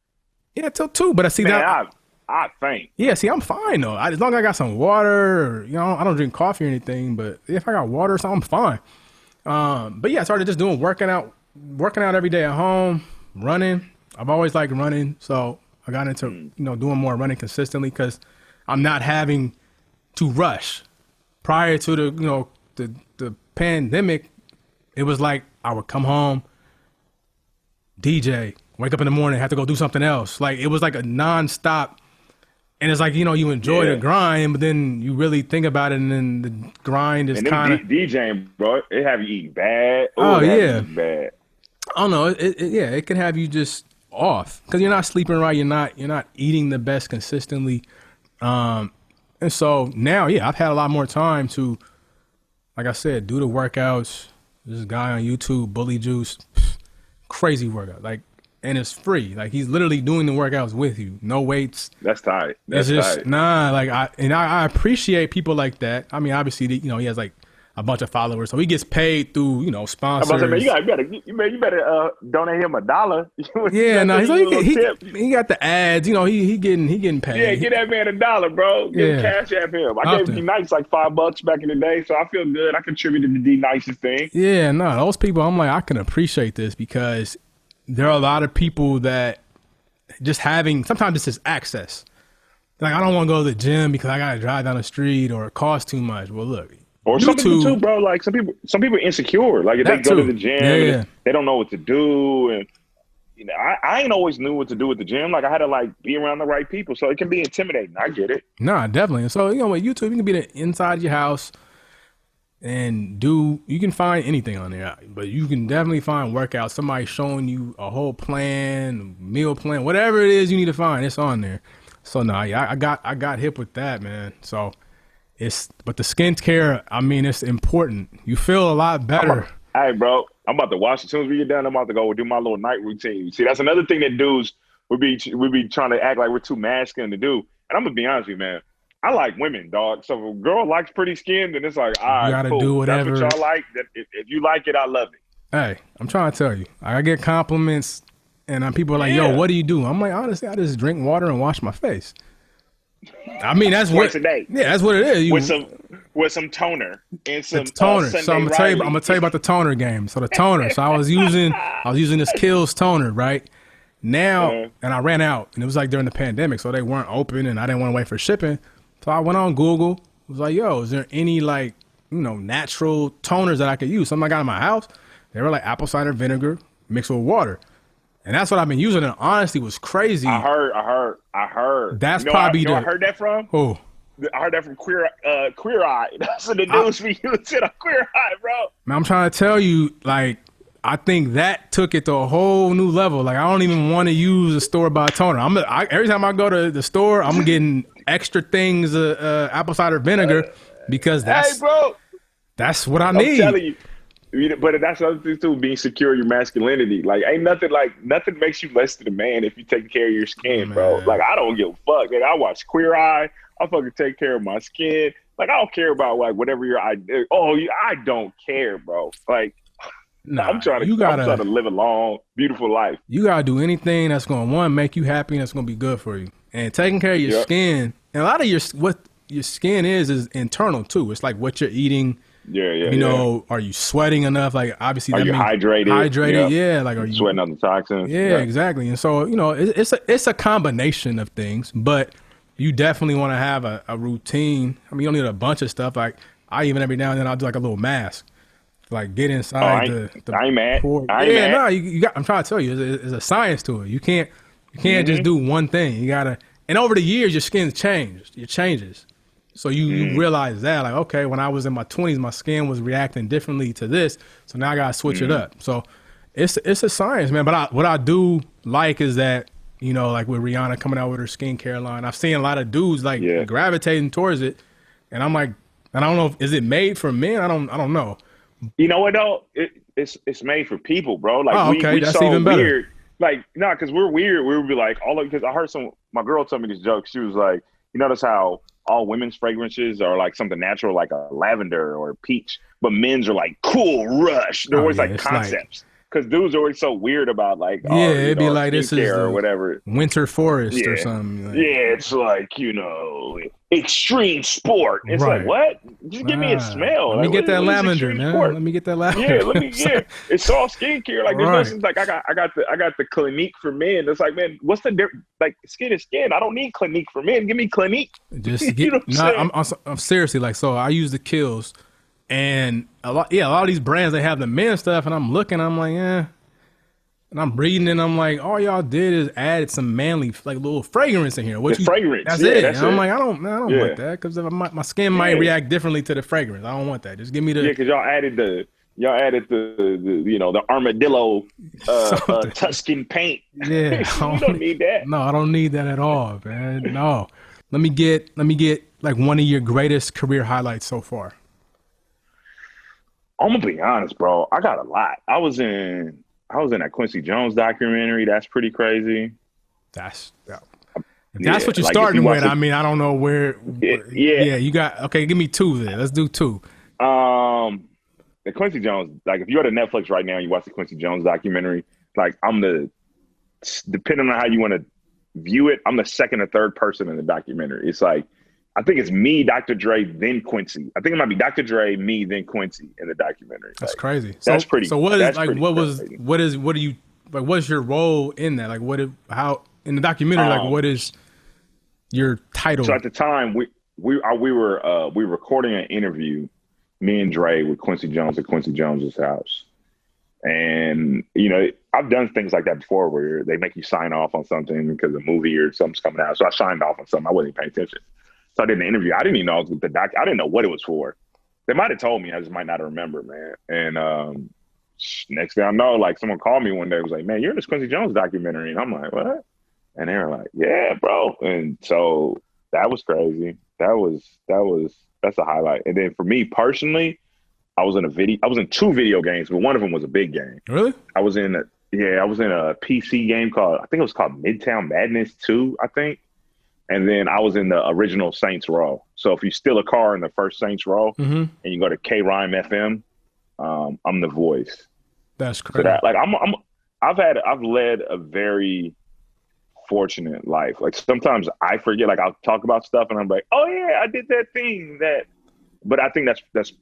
[SPEAKER 2] Yeah, till 2. But I see
[SPEAKER 1] Man,
[SPEAKER 2] that.
[SPEAKER 1] I think.
[SPEAKER 2] Yeah, see, I'm fine though. As long as I got some water, or, I don't drink coffee or anything. But if I got water, so I'm fine. But yeah, I started just working out every day at home, running. I've always liked running, so I got into doing more running consistently because I'm not having to rush. Prior to the pandemic, it was like I would come home, DJ, wake up in the morning, have to go do something else. Like it was like a nonstop. And it's like, you enjoy the grind, but then you really think about it, and then the grind is kind of
[SPEAKER 1] DJing, bro. It have you eating bad.
[SPEAKER 2] Oh yeah,
[SPEAKER 1] bad.
[SPEAKER 2] I don't know. It can have you just off because you're not sleeping right. You're not eating the best consistently. And so now, I've had a lot more time to, like I said, do the workouts. This guy on YouTube, Bully Juice, crazy workout. Like, and it's free. Like he's literally doing the workouts with you. No weights.
[SPEAKER 1] That's tight.
[SPEAKER 2] It's just like I appreciate people like that. I mean, obviously, he has like a bunch of followers, so he gets paid through sponsors.
[SPEAKER 1] I'm about to say, man, you better donate him $1.
[SPEAKER 2] Yeah, no, he got the ads. He getting paid.
[SPEAKER 1] Yeah, get that man $1, bro. Get cash at him. I gave D Nice like $5 back in the day, so I feel good. I contributed to D Nice's thing.
[SPEAKER 2] Yeah, no, those people, I'm like, I can appreciate this because there are a lot of people that just sometimes it's just access. Like, I don't want to go to the gym because I got to drive down the street or it costs too much. Well, look.
[SPEAKER 1] Or YouTube, some people too, bro. Like some people are insecure. Like if they go to the gym, they don't know what to do. And I ain't always knew what to do at the gym. Like I had to like be around the right people. So it can be intimidating. I get it.
[SPEAKER 2] Nah, definitely. So, with YouTube, you can be inside your house and you can find anything on there, but you can definitely find workouts. Somebody showing you a whole plan, meal plan, whatever it is you need to find, it's on there. So I got hip with that, man. So but the skincare, I mean, it's important. You feel a lot better.
[SPEAKER 1] Hey, bro, I'm about to wash as soon as we get done. I'm about to go do my little night routine. See, that's another thing that dudes would be trying to act like we're too masculine to do. And I'm gonna be honest with you, man. I like women, dog. So if a girl likes pretty skin, then it's like, all right,
[SPEAKER 2] you gotta
[SPEAKER 1] cool.
[SPEAKER 2] do whatever.
[SPEAKER 1] That's what y'all like. If you like it, I love it.
[SPEAKER 2] Hey, I'm trying to tell you. I get compliments, and people are like, yo, what do you do? I'm like, honestly, I just drink water and wash my face. I mean, that's
[SPEAKER 1] once a day.
[SPEAKER 2] Yeah, that's what it is.
[SPEAKER 1] With some toner and some
[SPEAKER 2] toner. So I'm gonna tell you about the toner game. So the toner. So I was using this Kiehl's toner, right? Now, and I ran out, and it was like during the pandemic, so they weren't open, and I didn't want to wait for shipping. So I went on Google. Was like, yo, is there any natural toners that I could use? Something I got in my house. They were like apple cider vinegar mixed with water. And that's what I've been using, and honestly was crazy.
[SPEAKER 1] I heard.
[SPEAKER 2] That's probably
[SPEAKER 1] I heard that from?
[SPEAKER 2] Who?
[SPEAKER 1] I heard that from Queer Eye. That's what the dudes be using on Queer Eye, bro.
[SPEAKER 2] Man, I'm trying to tell you, I think that took it to a whole new level. Like, I don't even want to use a store-bought toner. Every time I go to the store, I'm getting extra things, apple cider vinegar, because that's what I need.
[SPEAKER 1] I'm telling you. But that's the other thing too, being secure in your masculinity. Like, ain't nothing makes you less than a man if you take care of your skin, bro. Like, I don't give a fuck. I watch Queer Eye. I fucking take care of my skin. Like, I don't care about whatever your idea. I don't care, bro. Like, I'm trying to live a long, beautiful life.
[SPEAKER 2] You gotta do anything that's gonna make you happy and that's gonna be good for you. And taking care of your skin, and a lot of what your skin is internal too. It's like what you're eating.
[SPEAKER 1] Yeah.
[SPEAKER 2] Are you sweating enough? Like, obviously,
[SPEAKER 1] are you hydrated?
[SPEAKER 2] Hydrated, yeah. Like, are you
[SPEAKER 1] sweating out the toxins?
[SPEAKER 2] Yeah, exactly. And so, it's a combination of things, but you definitely want to have a routine. I mean, you don't need a bunch of stuff. Like, I even every now and then I'll do like a little mask, like get inside the.
[SPEAKER 1] I ain't mad.
[SPEAKER 2] I'm trying to tell you, there's a science to it. You can't just do one thing. You gotta. And over the years, your skin changed. It changes. So you realize that, like, okay, when I was in my 20s, my skin was reacting differently to this. So now I got to switch it up. So it's a science, man. But what I do like is that, like with Rihanna coming out with her skincare line, I've seen a lot of dudes gravitating towards it. And I'm like, I don't know, is it made for men? I don't know.
[SPEAKER 1] You know what, though? It's made for people, bro. Like, we
[SPEAKER 2] that's
[SPEAKER 1] so
[SPEAKER 2] even better.
[SPEAKER 1] Weird. Like, because we're weird. We would be like, because I heard my girl tell me this joke. She was like, you notice how all women's fragrances are like something natural, like a lavender or a peach, but men's are like cool rush. They're always like concepts. Because dudes are always so weird about like
[SPEAKER 2] it'd be
[SPEAKER 1] our
[SPEAKER 2] like this is
[SPEAKER 1] skincare or
[SPEAKER 2] the
[SPEAKER 1] whatever.
[SPEAKER 2] winter forest or
[SPEAKER 1] Yeah.
[SPEAKER 2] something. Like,
[SPEAKER 1] Yeah, it's like, extreme sport. It's like, what? Just give me a smell.
[SPEAKER 2] Let me
[SPEAKER 1] like,
[SPEAKER 2] get that
[SPEAKER 1] what is
[SPEAKER 2] lavender,
[SPEAKER 1] extreme
[SPEAKER 2] man.
[SPEAKER 1] sport?
[SPEAKER 2] Let me get that lavender.
[SPEAKER 1] Yeah. It's all skincare. Like there's no sense. Like I got the Clinique for men. It's like, man, what's the difference? Like skin is skin. I don't need Clinique for men. Give me Clinique.
[SPEAKER 2] Just get. I'm seriously like, so I use the Kills, and a lot of these brands, they have the men stuff, and I'm looking, I'm like, and I'm reading, and I'm like, all y'all did is added some manly, like little fragrance in here.
[SPEAKER 1] Fragrance.
[SPEAKER 2] That's it. And I'm like, I don't want that, because my skin might react differently to the fragrance. I don't want that. Just give me the.
[SPEAKER 1] Yeah, because y'all added the the armadillo Tuscan paint.
[SPEAKER 2] Yeah,
[SPEAKER 1] you don't need that.
[SPEAKER 2] No, I don't need that at all, man. No. Let me get like one of your greatest career highlights so far.
[SPEAKER 1] I'm gonna be honest, bro. I got a lot. I was in that Quincy Jones documentary. That's pretty crazy.
[SPEAKER 2] That's what you're starting with. I mean, I don't know where. Yeah, you got. Okay, give me two then. Let's do two.
[SPEAKER 1] The Quincy Jones, like if you go to Netflix right now and you watch the Quincy Jones documentary, like depending on how you want to view it, I'm the second or third person in the documentary. It's like, I think it's me, Dr. Dre, then Quincy. I think it might be Dr. Dre, me, then Quincy in the documentary.
[SPEAKER 2] That's crazy.
[SPEAKER 1] That's pretty.
[SPEAKER 2] So what's your role in that? Like how in the documentary? Like what is your title?
[SPEAKER 1] So at the time we were recording an interview, me and Dre, with Quincy Jones at Quincy Jones's house. And, I've done things like that before where they make you sign off on something because a movie or something's coming out. So I signed off on something. I wasn't paying attention. So I did an interview. I didn't even know it was I didn't know what it was for. They might have told me. I just might not remember, man. And next thing I know, like someone called me one day, was like, man, you're in this Quincy Jones documentary. And I'm like, what? And they were like, yeah, bro. And so that was crazy. That's a highlight. And then for me personally, I was in two video games, but one of them was a big game.
[SPEAKER 2] Really?
[SPEAKER 1] I was in a PC game I think it was called Midtown Madness 2, I think. And then I was in the original Saints Row. So if you steal a car in the first Saints Row and you go to K-Rhyme FM, I'm the voice.
[SPEAKER 2] That's crazy.
[SPEAKER 1] So I've led a very fortunate life. Like sometimes I forget, like I'll talk about stuff and I'm like, oh yeah, I did that thing but I think that's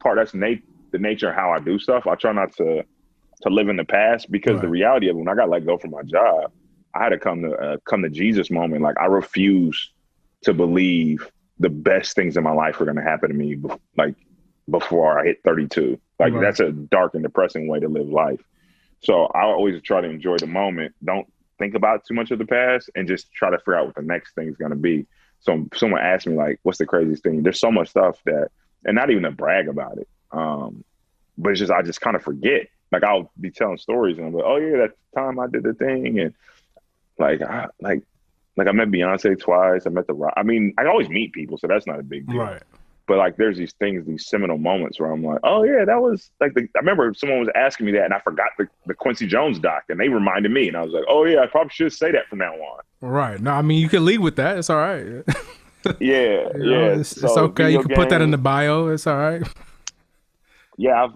[SPEAKER 1] the nature of how I do stuff. I try not to live in the past because the reality of it, when I got let go from my job, I had to come to Jesus moment. Like I refuse to believe the best things in my life are going to happen to me before I hit 32. Like that's a dark and depressing way to live life. So I always try to enjoy the moment. Don't think about too much of the past and just try to figure out what the next thing is going to be. So someone asked me like, what's the craziest thing? There's so much stuff and not even to brag about it. But it's just, I just kind of forget. Like I'll be telling stories and I'm like, oh yeah, that time I did the thing. And I met Beyonce twice. I met I always meet people, so that's not a big deal.
[SPEAKER 2] Right.
[SPEAKER 1] But like, there's these seminal moments where I'm like, oh yeah, that was like I remember someone was asking me that and I forgot the Quincy Jones doc and they reminded me and I was like, oh yeah, I probably should say that from now on.
[SPEAKER 2] Right. No, I mean, you can lead with that. It's all right.
[SPEAKER 1] Yeah.
[SPEAKER 2] It's okay. You can put that in the bio. It's all right.
[SPEAKER 1] Yeah.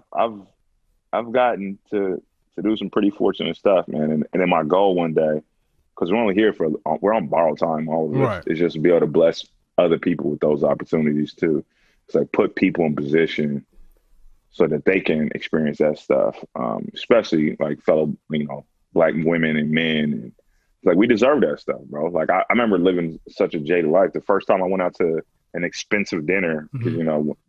[SPEAKER 1] I've gotten to do some pretty fortunate stuff, man. And then my goal one day, because we're on borrowed time, all of this, is just to be able to bless other people with those opportunities too. It's like put people in position so that they can experience that stuff, especially like fellow, Black women and men. And it's like we deserve that stuff, bro. Like I remember living such a jaded life. The first time I went out to an expensive dinner, because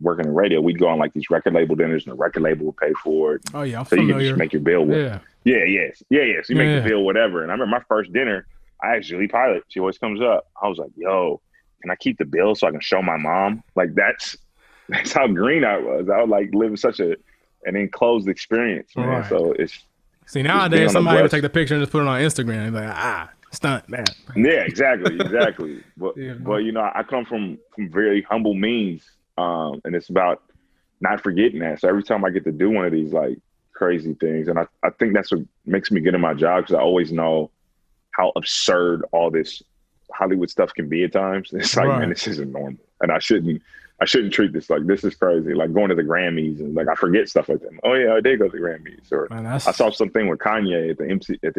[SPEAKER 1] working in radio, we'd go on like these record label dinners, and the record label would pay for it.
[SPEAKER 2] Oh yeah, I'm
[SPEAKER 1] so
[SPEAKER 2] familiar.
[SPEAKER 1] You can just make your bill. So you make the bill, whatever. And I remember my first dinner, I asked Julie Pilot. She always comes up. I was like, "Yo, can I keep the bill so I can show my mom?" Like that's how green I was. I would like live such an enclosed experience, man. Right. So
[SPEAKER 2] nowadays somebody would take the picture and just put it on Instagram and be like, stunt, man.
[SPEAKER 1] Yeah, exactly. But I come from very humble means, and it's about not forgetting that. So every time I get to do one of these like crazy things, and I think that's what makes me good at my job, because I always know how absurd all this Hollywood stuff can be at times. It's like, man, this isn't normal. and I shouldn't treat this like this is crazy. Like going to the Grammys and like I forget stuff like that. Oh yeah, I did go to the Grammys. Or
[SPEAKER 2] Man,
[SPEAKER 1] I saw something with Kanye at the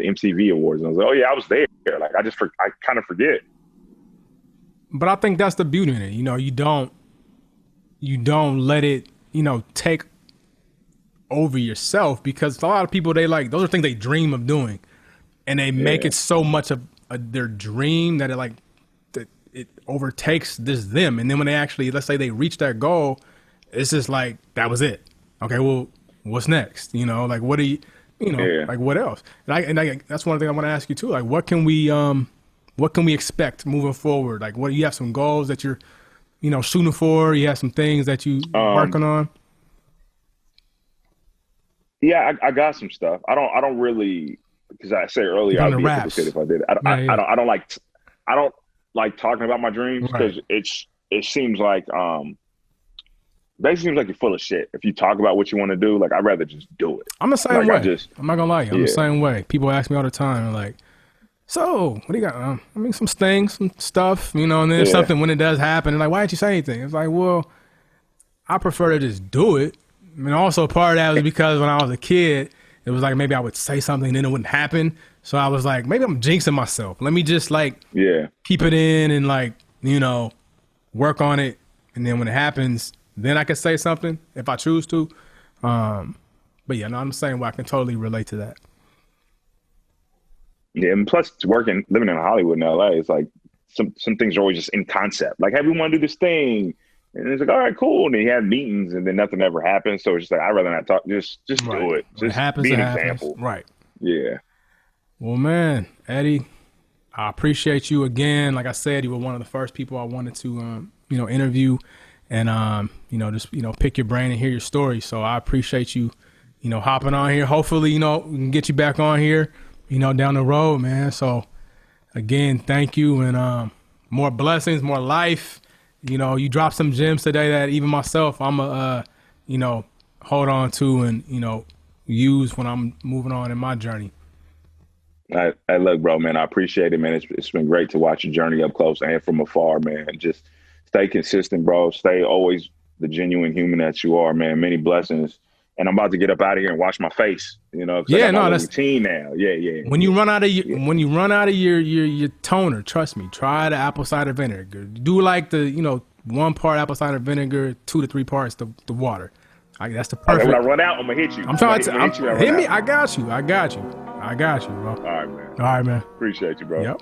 [SPEAKER 1] MTV Awards, and I was like, oh yeah, I was there. Like I kind of forget.
[SPEAKER 2] But I think that's the beauty in it. You know, you don't let it, take over yourself, because a lot of people, they like, those are things they dream of doing, and they make it so much of their dream that it overtakes them. And then when they actually, let's say they reach that goal, it's just like, that was it. Okay, well, what's next? Like, what do you, like what else? And that's one thing I want to ask you too. Like, what can we expect moving forward? Like, what, you have some goals that you're, shooting for? You have some things that you working on?
[SPEAKER 1] Yeah, I got some stuff. I don't really, because I said earlier I'd be a hypocrite if I did it. I don't like talking about my dreams, because it seems like basically seems like you're full of shit if you talk about what you want to do. Like, I'd rather just do it.
[SPEAKER 2] I'm the same way. I'm not gonna lie, I'm the same way. People ask me all the time, like, so what do you got? I mean, some things, some stuff, and then something when it does happen, and like, why didn't you say anything? It's like, well, I prefer to just do it. I mean, also part of that was because when I was a kid, it was like maybe I would say something and then it wouldn't happen. So I was like, maybe I'm jinxing myself. Let me just keep it in and work on it. And then when it happens, then I can say something if I choose to. But yeah, no, I'm the same way. I can totally relate to that.
[SPEAKER 1] Yeah, and plus living in Hollywood in LA, it's like some things are always just in concept. Like, hey, we want to do this thing. And it's like, all right, cool. And then you have meetings and then nothing ever happens. So it's just like, I'd rather not talk. Just do it. Just be an example.
[SPEAKER 2] Right.
[SPEAKER 1] Yeah.
[SPEAKER 2] Well, man, Eddie, I appreciate you again. Like I said, you were one of the first people I wanted to, interview and, just, pick your brain and hear your story. So I appreciate you, hopping on here. Hopefully, we can get you back on here, down the road, man. So again, thank you. And more blessings, more life. You dropped some gems today that even myself, I'm hold on to and, use when I'm moving on in my journey.
[SPEAKER 1] I look, bro, man, I appreciate it, man. It's been great to watch your journey up close and from afar, man. Just stay consistent, bro. Stay always the genuine human that you are, man. Many blessings. And I'm about to get up out of here and wash my face, that's routine now. Yeah.
[SPEAKER 2] When you run out of your toner, trust me, try the apple cider vinegar. Do like the 1 part apple cider vinegar, 2 to 3 parts the water. That's the perfect.
[SPEAKER 1] When I run out, I'm gonna hit you.
[SPEAKER 2] I'm trying to hit me. I got you, bro.
[SPEAKER 1] All right, man.
[SPEAKER 2] All right, man.
[SPEAKER 1] Appreciate you, bro.
[SPEAKER 2] Yep.